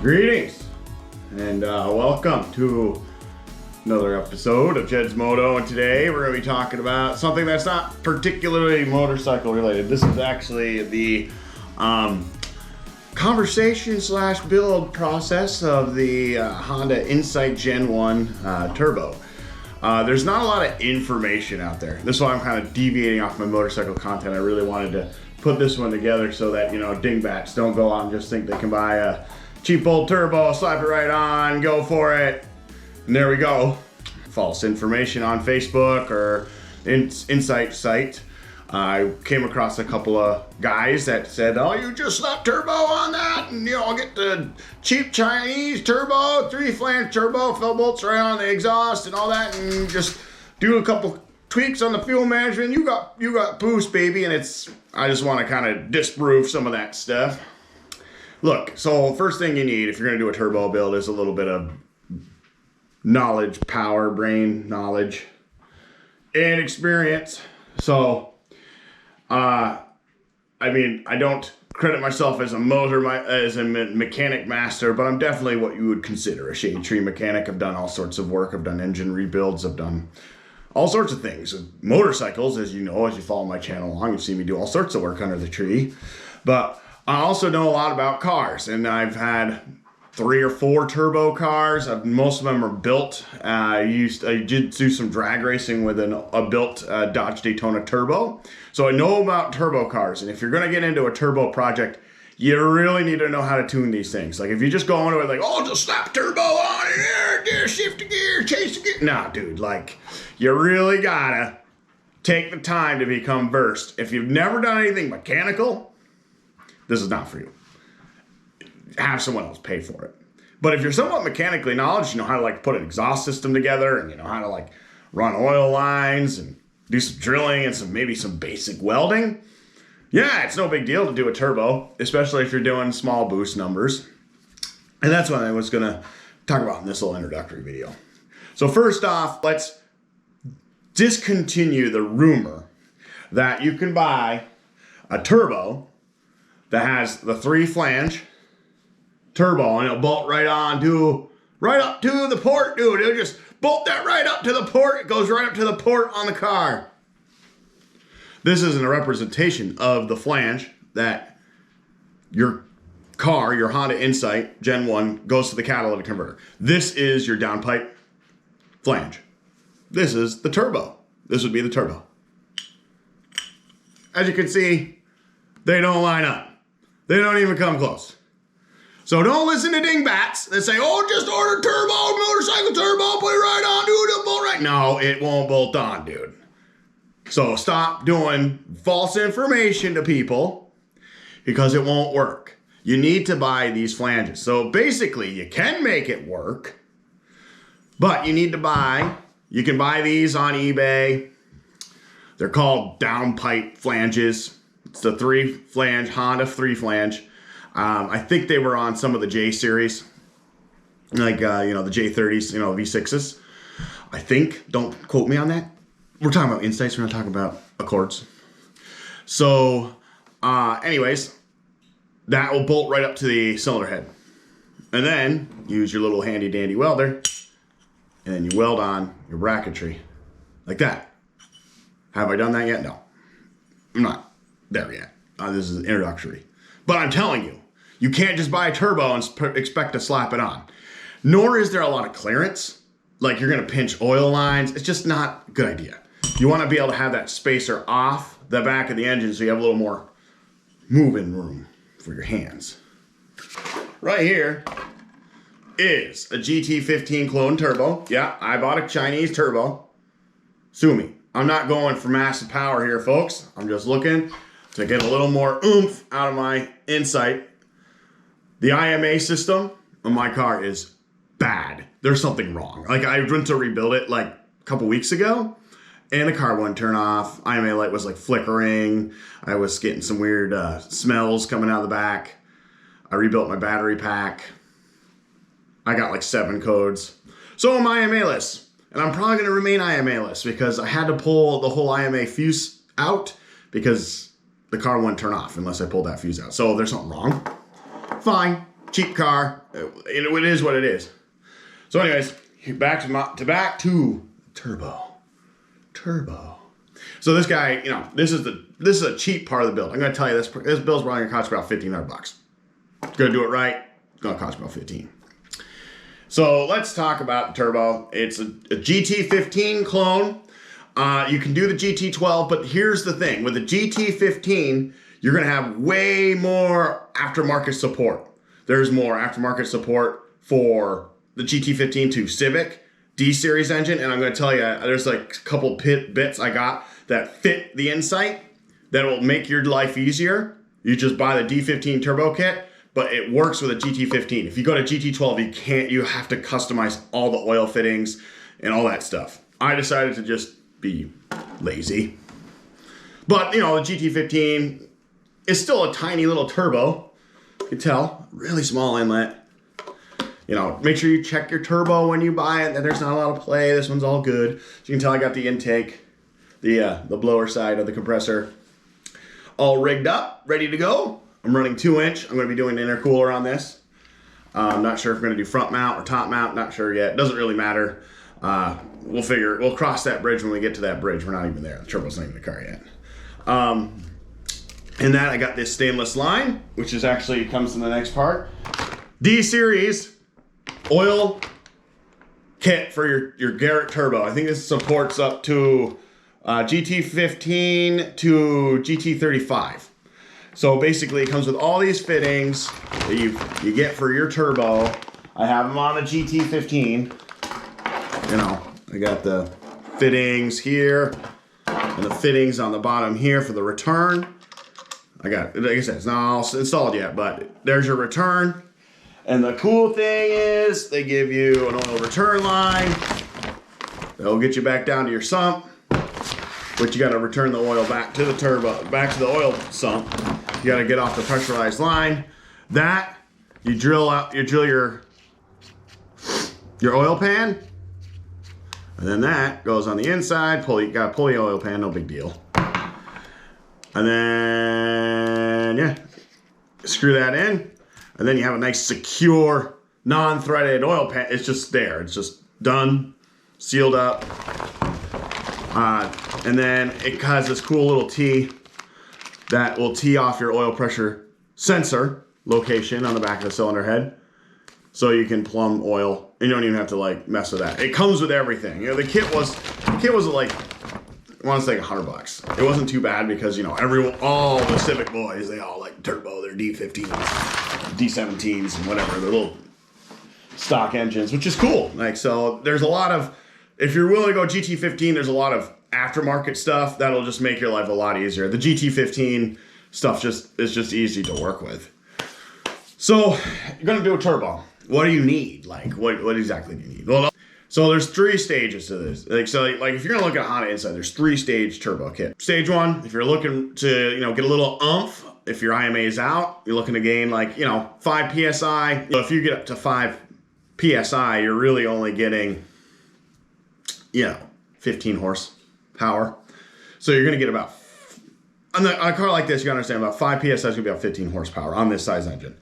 Greetings and welcome to another episode of Jedz Moto, and today we're going to be talking about something that's not particularly motorcycle related. This is actually the conversation / build process of the Honda Insight Gen 1 Turbo. There's not a lot of information out there. This is why I'm kind of deviating off my motorcycle content. I really wanted to put this one together so that, dingbats don't go out and just think they can buy a cheap old turbo, slap it right on, go for it, and there we go. False information on Facebook or Insight site. I came across a couple of guys that said, oh, you just slap turbo on that and I'll get the cheap Chinese turbo, 3-flange turbo, fill bolts right on the exhaust and all that, and just do a couple tweaks on the fuel management. You got boost, baby. And I just want to kind of disprove some of that stuff. Look, so first thing you need if you're going to do a turbo build is a little bit of knowledge, power, brain knowledge, and experience. So, I don't credit myself as a mechanic master, but I'm definitely what you would consider a shade tree mechanic. I've done all sorts of work. I've done engine rebuilds. I've done all sorts of things. Motorcycles, as you know, as you follow my channel along, you've seen me do all sorts of work under the tree. But I also know a lot about cars, and I've had 3 or 4 turbo cars. Most of them are built. I did do some drag racing with a built Dodge Daytona Turbo. So I know about turbo cars, and if you're gonna get into a turbo project, you really need to know how to tune these things. Like if you just go into it like, oh, just slap turbo on it, gear, shift the gear, change the gear. Nah, dude, like you really gotta take the time to become versed. If you've never done anything mechanical, this is not for you. Have someone else pay for it. But if you're somewhat mechanically knowledgeable, you know how to put an exhaust system together, and you know how to run oil lines and do some drilling and maybe some basic welding. Yeah, it's no big deal to do a turbo, especially if you're doing small boost numbers. And that's what I was gonna talk about in this little introductory video. So first off, let's discontinue the rumor that you can buy a turbo that has the 3-flange turbo and it'll bolt right up to the port, dude. It'll just bolt that right up to the port. It goes right up to the port on the car. This isn't a representation of the flange that your car, your Honda Insight Gen 1, goes to the catalytic converter. This is your downpipe flange. This is the turbo. This would be the turbo. As you can see, they don't line up. They don't even come close. So don't listen to dingbats that say, oh, just order turbo, motorcycle turbo, put it right on, dude, it'll bolt right. No, it won't bolt on, dude. So stop doing false information to people because it won't work. You need to buy these flanges. So basically, you can make it work, but you need to you can buy these on eBay. They're called downpipe flanges. It's the 3-flange, Honda 3-flange. I think they were on some of the J series, the J30s, V6s. I think, don't quote me on that. We're talking about Insights, we're not talking about Accords. So, anyways, that will bolt right up to the cylinder head. And then, use your little handy dandy welder, and then you weld on your bracketry, like that. Have I done that yet? No. I'm not there yet. This is introductory. But I'm telling you, you can't just buy a turbo and expect to slap it on. Nor is there a lot of clearance. Like you're gonna pinch oil lines. It's just not a good idea. You wanna be able to have that spacer off the back of the engine so you have a little more moving room for your hands. Right here is a GT15 clone turbo. Yeah, I bought a Chinese turbo. Sue me. I'm not going for massive power here, folks. I'm just looking to get a little more oomph out of my Insight. The IMA system on my car is bad. There's something wrong. I went to rebuild it a couple weeks ago, and the car wouldn't turn off. IMA light was flickering. I was getting some weird smells coming out of the back. I rebuilt my battery pack. I got 7 codes. So I'm IMA-less. And I'm probably going to remain IMA-less because I had to pull the whole IMA fuse out because the car wouldn't turn off unless I pulled that fuse out. So there's something wrong. Fine. cheap car. It is what it is. So anyways, back to turbo. So this guy, you know, this is a cheap part of the build. I'm gonna tell you this bill's probably gonna cost about $1,500. Gonna do it right, it's gonna cost about 15. So let's talk about the turbo. It's a GT15 clone. You can do the GT12, but here's the thing. With the GT15, you're gonna have way more aftermarket support. There's more aftermarket support for the GT15 to Civic D-Series engine, and I'm gonna tell you, there's like a couple bits I got that fit the Insight that will make your life easier. You just buy the D15 turbo kit, but it works with a GT15. If you go to GT12, you have to customize all the oil fittings and all that stuff. I decided to just be lazy. But, you know, the GT15 is still a tiny little turbo. You can tell, really small inlet. You know, make sure you check your turbo when you buy it, that there's not a lot of play. This one's all good. So you can tell I got the intake, the blower side of the compressor all rigged up, ready to go. I'm running 2-inch. I'm going to be doing an intercooler on this. I'm not sure if we're going to do front mount or top mount. Not sure yet. Doesn't really matter. We'll cross that bridge when we get to that bridge. We're not even there. The turbo's not even in the car yet. And that I got this stainless line, which is actually comes in the next part. D-Series oil kit for your Garret turbo. I think this supports up to GT15 to GT35. So basically, it comes with all these fittings that you get for your turbo. I have them on the GT15. You know, I got the fittings here and the fittings on the bottom here for the return. I got, like I said, it's not all installed yet, but there's your return. And the cool thing is they give you an oil return line. That'll get you back down to your sump. But you got to return the oil back to the turbo, back to the oil sump. You got to get off the pressurized line. That you drill your oil pan, and then that goes on the inside. You got to pull the oil pan, no big deal. And then yeah, screw that in, and then you have a nice secure non-threaded oil pan. It's just there. It's just done, sealed up. And then it has this cool little T that will tee off your oil pressure sensor location on the back of the cylinder head. So you can plumb oil. You don't even have to like mess with that. It comes with everything. You know, the kit was like, I want to say $100. It wasn't too bad because, you know, all the Civic boys, they all like turbo, their D15s, D17s, and whatever, their little stock engines, which is cool. Like, so there's a lot of, if you're willing to go GT15, there's a lot of aftermarket stuff that'll just make your life a lot easier. The GT15 stuff is just easy to work with. So you're gonna do a turbo. What do you need? Like, what exactly do you need? Well, so there's 3 stages to this. Like if you're gonna look at Honda Insight, there's 3-stage turbo kit. Stage 1, if you're looking to, you know, get a little oomph, if your IMA is out, you're looking to gain like, you know, 5 PSI. So if you get up to 5 PSI, you're really only getting, you know, 15 horsepower. So you're gonna get about, on a car like this, you gotta understand about 5 PSI is gonna be about 15 horsepower on this size engine,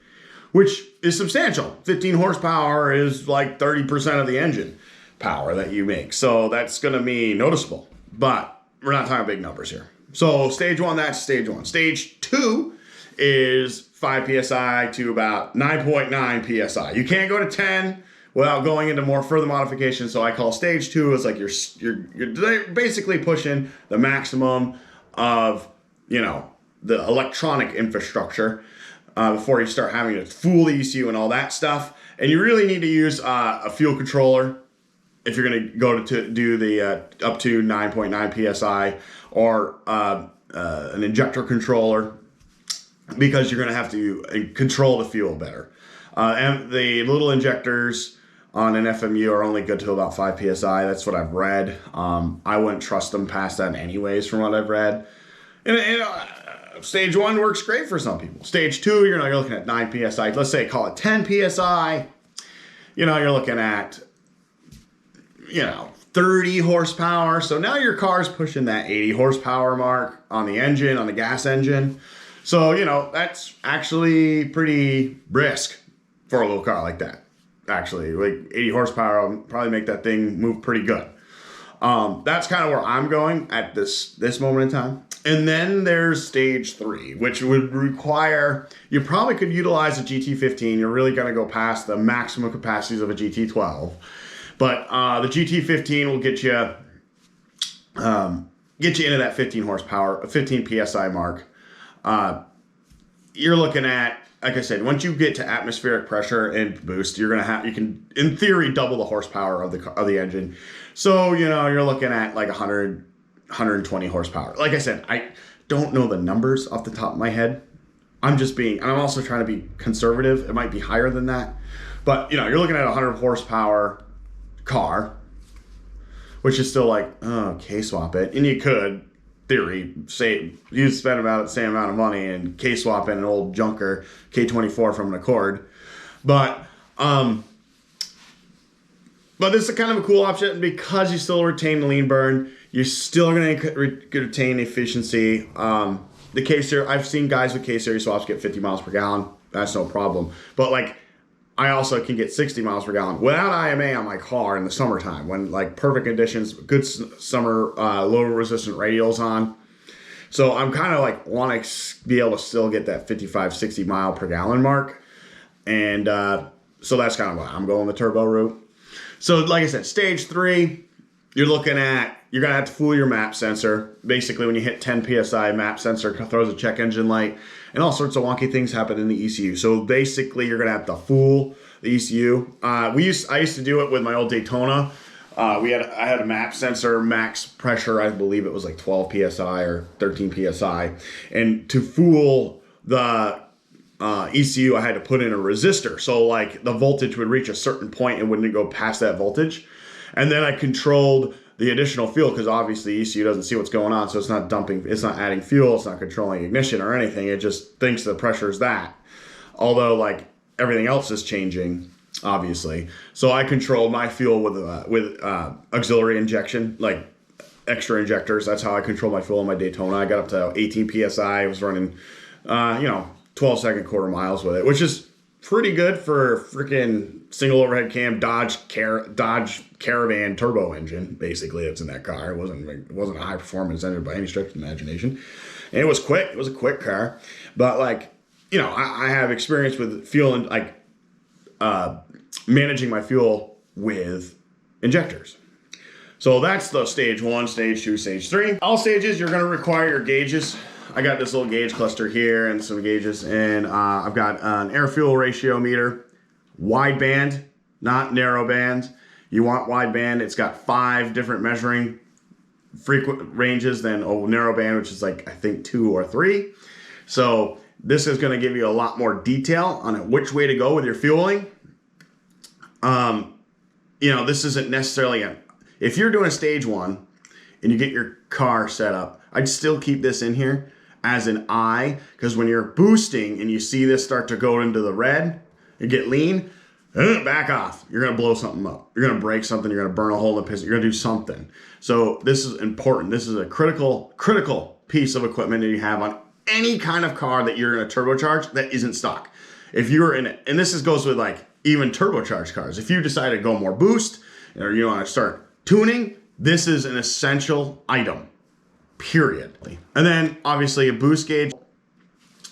which is substantial. 15 horsepower is like 30% of the engine power that you make. So that's gonna be noticeable, but we're not talking big numbers here. So stage 1, that's stage 1. Stage 2 is 5 PSI to about 9.9 PSI. You can't go to 10 without going into more further modifications. So I call stage 2 is like you're basically pushing the maximum of, you know, the electronic infrastructure before you start having to fool the ECU and all that stuff. And you really need to use a fuel controller if you're going to go to do the up to 9.9 PSI or an injector controller, because you're going to have to control the fuel better. And the little injectors on an FMU are only good to about 5 PSI. That's what I've read. I wouldn't trust them past that anyways from what I've read. And stage 1 works great for some people. Stage 2, you're looking at 9 PSI. Let's say call it 10 PSI. You know, you're looking at, you know, 30 horsepower. So now your car's pushing that 80 horsepower mark on the engine, on the gas engine. So, you know, that's actually pretty brisk. for a little car like that. Actually, like 80 horsepower will probably make that thing move pretty good. That's kind of where I'm going at this moment in time. And then there's stage 3, which would require, you probably could utilize a GT15. You're really going to go past the maximum capacities of a GT12. But the GT15 will get you into that 15 horsepower, 15 PSI mark. You're looking at, like I said, once you get to atmospheric pressure and boost, you can, in theory, double the horsepower of the engine. So, you're looking at like 100, 120 horsepower. Like I said, I don't know the numbers off the top of my head. I'm also trying to be conservative. It might be higher than that. But, you're looking at a 100 horsepower car, which is still like, K-swap it. And you could, theory, say you spend about the same amount of money and K-swap in an old junker K24 from an Accord. But this is kind of a cool option because you still retain the lean burn. You're still going to retain efficiency. The K-Series, I've seen guys with K-Series swaps get 50 miles per gallon. That's no problem. But like, I also can get 60 miles per gallon without IMA on my car in the summertime when like perfect conditions, good summer, low resistant radials on. So I'm kind of like want to be able to still get that 55, 60 mile per gallon mark. And so that's kind of why I'm going the turbo route. So like I said, stage 3, you're going to have to fool your map sensor. Basically, when you hit 10 PSI, map sensor throws a check engine light, and all sorts of wonky things happen in the ECU. So basically, you're going to have to fool the ECU. I used to do it with my old Daytona. I had a map sensor, max pressure, I believe it was like 12 PSI or 13 PSI. And to fool the ECU, I had to put in a resistor. So like the voltage would reach a certain point and wouldn't go past that voltage. And then I controlled the additional fuel because obviously ECU doesn't see what's going on. So it's not dumping, it's not adding fuel, it's not controlling ignition or anything. It just thinks the pressure is that. Although like everything else is changing, obviously. So I controlled my fuel with auxiliary injection, like extra injectors. That's how I control my fuel in my Daytona. I got up to 18 PSI. I was running, 12-second quarter miles with it, which is pretty good for freaking single overhead cam Dodge Caravan turbo engine. Basically, that's in that car. It wasn't a high performance engine by any stretch of the imagination. And it was quick. It was a quick car, but like I have experience with fuel and like managing my fuel with injectors. So that's the stage 1, stage 2, stage 3. All stages, you're going to require your gauges. I got this little gauge cluster here and some gauges, and I've got an air fuel ratio meter, wide band, not narrow band. You want wide band. It's got 5 different measuring frequent ranges than a narrow band, which is like I think 2 or 3. So this is going to give you a lot more detail on which way to go with your fueling. This isn't necessarily if you're doing a stage 1 and you get your car set up, I'd still keep this in here as an I, because when you're boosting and you see this start to go into the red and get lean, back off. You're going to blow something up. You're going to break something. You're going to burn a hole in the piston. You're going to do something. So this is important. This is a critical piece of equipment that you have on any kind of car that you're going to turbocharge that isn't stock. If you're in it, and this goes with like even turbocharged cars. If you decide to go more boost or you want to start tuning, this is an essential item. Period. And then obviously a boost gauge,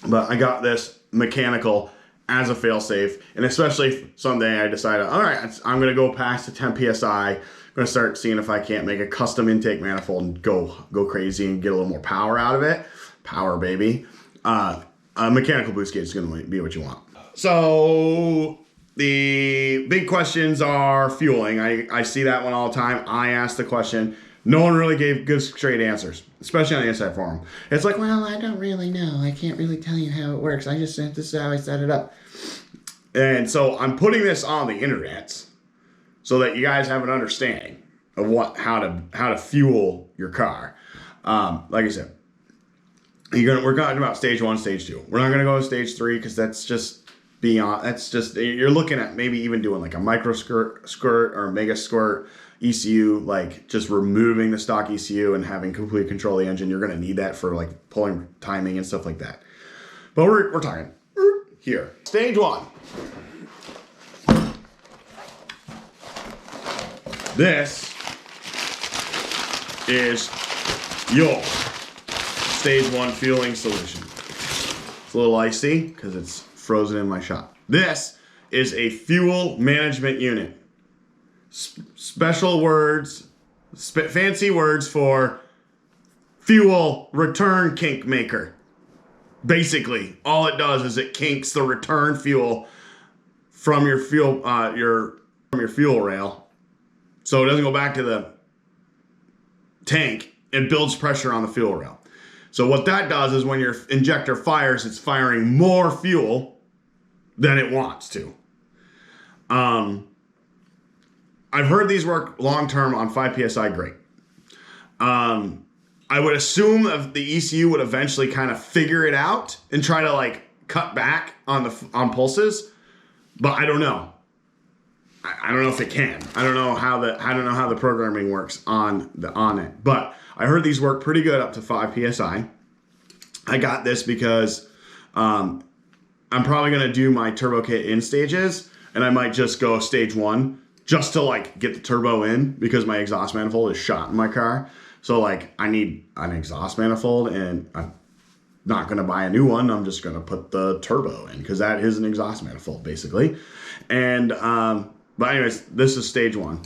but I got this mechanical as a failsafe, and especially if someday I decided, all right, I'm going to go past the 10 PSI, I'm going to start seeing if I can't make a custom intake manifold and go crazy and get a little more power out of it. Power, baby. A mechanical boost gauge is going to be what you want. So the big questions are fueling. I see that one all the time. I ask the question. No one really gave good straight answers, especially on the inside forum. It's like, well, I don't really know. I can't really tell you how it works. This is how I set it up. And so I'm putting this on the internet so that you guys have an understanding of how to fuel your car. Like I said, we're talking about stage 1, stage 2. We're not going to go to stage 3 because that's just beyond. That's just, you're looking at maybe even doing like a micro squirt or mega squirt ECU, like just removing the stock ECU and having complete control of the engine. You're going to need that for like pulling timing and stuff like that. But we're talking here. Stage 1. This is your stage 1 fueling solution. It's a little icy because it's frozen in my shop. This is a fuel management unit. Special words, fancy words for fuel return kink maker. Basically, all it does is it kinks the return fuel from your fuel rail, so it doesn't go back to the tank. It builds pressure on the fuel rail. So what that does is when your injector fires, it's firing more fuel than it wants to. I've heard these work long term on 5 psi. Great. I would assume that the ECU would eventually kind of figure it out and try to like cut back on pulses, but I don't know. I don't know if it can. I don't know how the programming works on it. But I heard these work pretty good up to 5 psi. I got this because I'm probably gonna do my turbo kit in stages, and I might just go stage 1 just to like get the turbo in because my exhaust manifold is shot in my car. So like I need an exhaust manifold, and I'm not gonna buy a new one. I'm just gonna put the turbo in because that is an exhaust manifold basically. And but anyways, this is stage 1.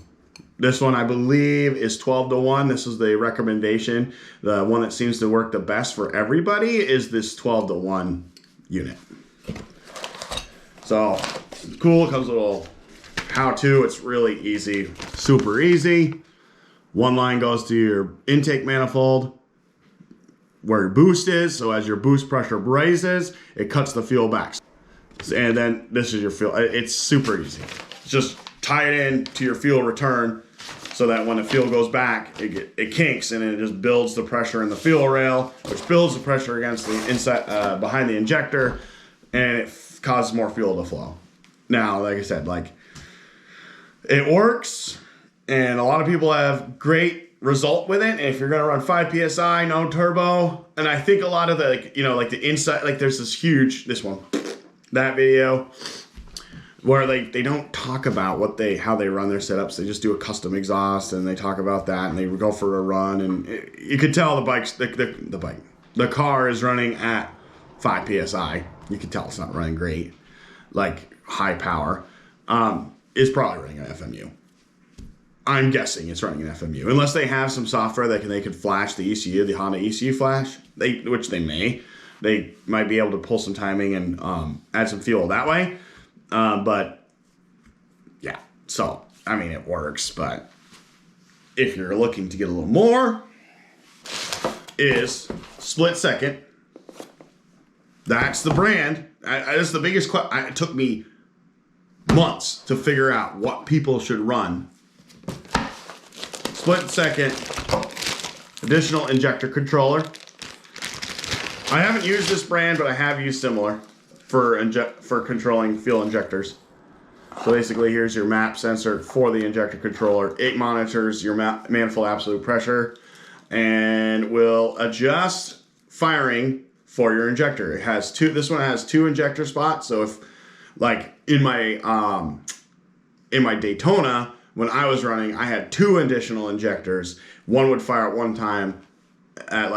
This one I believe is 12-to-1. This is the recommendation. The one that seems to work the best for everybody is this 12-to-1 unit. So cool, comes with a little how-to. It's really easy, super easy. One line goes to your intake manifold where your boost is. So as your boost pressure raises, it cuts the fuel back. And then this is your fuel. It's super easy. Just tie it in to your fuel return so that when the fuel goes back, it kinks and it just builds the pressure in the fuel rail, which builds the pressure against the inside behind the injector, and it causes more fuel to flow. Now, like I said, like it works, and a lot of people have great result with it. And if you're gonna run 5 psi, no turbo, and I think a lot of the like the inside, like there's this one, that video where they don't talk about how they run their setups. They just do a custom exhaust and they talk about that and they go for a run, and you could tell the car is running at 5 psi. You can tell it's not running great, like high power. Is probably running an FMU. I'm guessing it's running an FMU, unless they have some software that they could flash the ECU, the Honda ECU flash. Which they may. They might be able to pull some timing and add some fuel that way. But yeah, so I mean it works. But if you're looking to get a little more, is Split Second. That's the brand. That's the biggest question. It took me months to figure out what people should run. Split Second additional injector controller. I haven't used this brand, but I have used similar for controlling fuel injectors. So basically, here's your map sensor for the injector controller. It monitors your manifold absolute pressure and will adjust firing for your injector. It has two. This one has 2 injector spots. So if, like in my Daytona, when I was running, I had 2 additional injectors. One would fire at one time at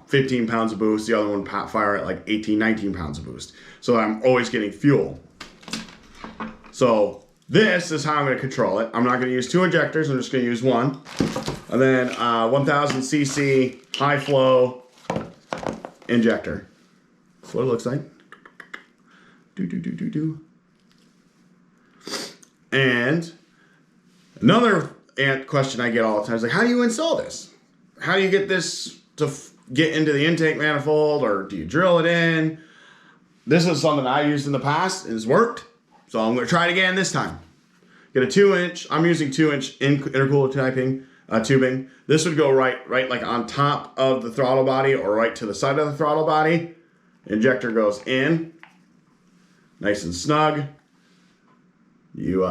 15 pounds of boost. The other one would fire at 18, 19 pounds of boost. So I'm always getting fuel. So this is how I'm going to control it. I'm not going to use 2 injectors. I'm just going to use one. And then 1000 cc high flow injector. That's what it looks like. And another question I get all the time is how do you install this? How do you get this to get into the intake manifold, or do you drill it in? This is something I used in the past and it's worked. So I'm going to try it again this time. Get a 2-inch. I'm using 2-inch intercooler tubing. This would go right like on top of the throttle body or right to the side of the throttle body. Injector goes in, nice and snug. You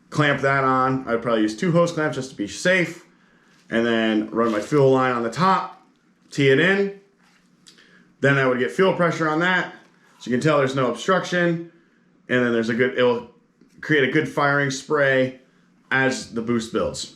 clamp that on. I'd probably use 2 hose clamps just to be safe. And then run my fuel line on the top, tee it in. Then I would get fuel pressure on that. So you can tell there's no obstruction. And then it will create a good firing spray as the boost builds.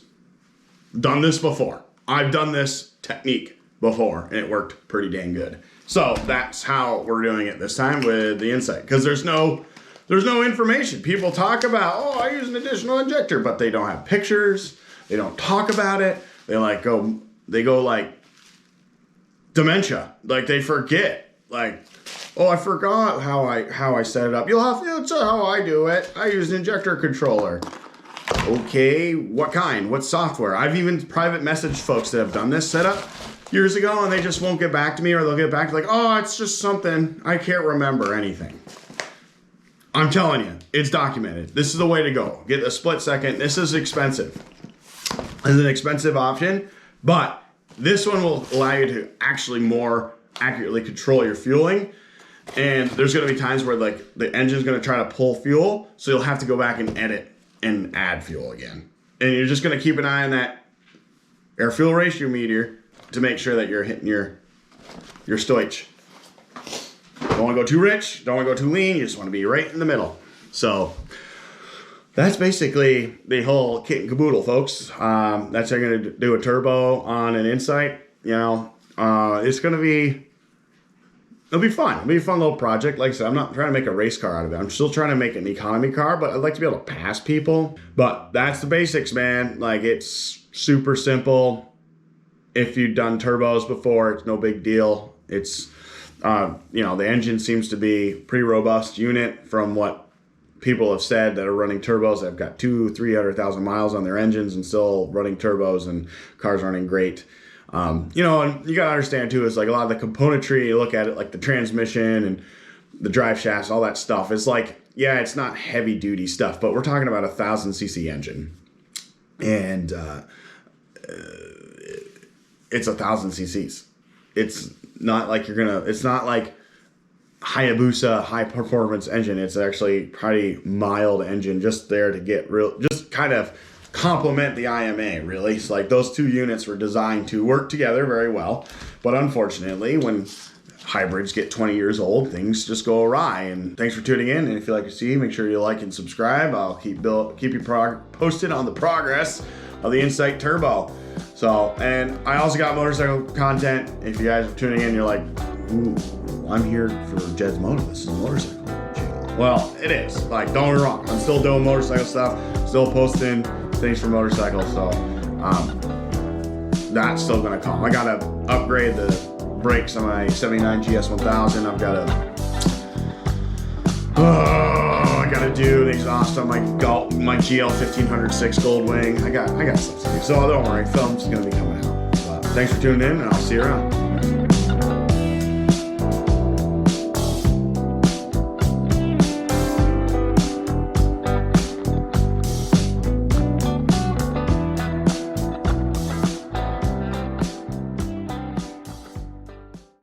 Done this before. I've done this technique before, and it worked pretty dang good. So that's how we're doing it this time with the Insight, because there's no information. People talk about, oh, I use an additional injector, but they don't have pictures. They don't talk about it. They go like dementia. Like they forget. Like, oh, I forgot how I set it up. That's how I do it. I use an injector controller. Okay, what kind? What software? I've even private messaged folks that have done this setup years ago, and they just won't get back to me, or they'll get back like, oh, it's just something. I can't remember anything. I'm telling you, it's documented. This is the way to go. Get a split second. This is expensive. It's an expensive option, but this one will allow you to actually more accurately control your fueling. And there's going to be times where like the engine's going to try to pull fuel, so you'll have to go back and edit and add fuel again. And you're just going to keep an eye on that air fuel ratio meter to make sure that you're hitting your stoich. Don't want to go too rich, don't want to go too lean, you just want to be right in the middle. So that's basically the whole kit and caboodle, folks. That's how I'm going to do a turbo on an Insight. You know, it's going to be, it'll be fun. It'll be a fun little project. Like I said, I'm not trying to make a race car out of it. I'm still trying to make an economy car, but I'd like to be able to pass people. But that's the basics, man. Like, it's super simple. If you've done turbos before, it's no big deal. It's, you know, the engine seems to be pretty robust unit from what people have said that are running turbos. They've got 200,000-300,000 miles on their engines and still running turbos, and cars running great. You know, and you gotta understand too, is like a lot of the componentry, you look at it like the transmission and the drive shafts, all that stuff. It's like, yeah, it's not heavy duty stuff, but we're talking about a 1,000cc engine. And it's 1,000 cc's. It's not like it's not like Hayabusa high performance engine. It's actually pretty mild engine, just there to get just kind of complement the IMA, really. It's like those two units were designed to work together very well, but unfortunately, when hybrids get 20 years old, things just go awry. And thanks for tuning in, and if you like to see, make sure you like and subscribe. I'll keep you posted on the progress of the Insight Turbo. So, and I also got motorcycle content. If you guys are tuning in, you're like, ooh, I'm here for Jedz Moto. This is a motorcycle channel. Well, it is. Like, don't get me wrong. I'm still doing motorcycle stuff, still posting things for motorcycles. So, that's still gonna come. I gotta upgrade the brakes on my 79 GS 1000. I've gotta, I gotta do the exhaust on my GL 1506 Goldwing. I got stuff to do. So don't worry, film's gonna be coming out. But thanks for tuning in, and I'll see you around.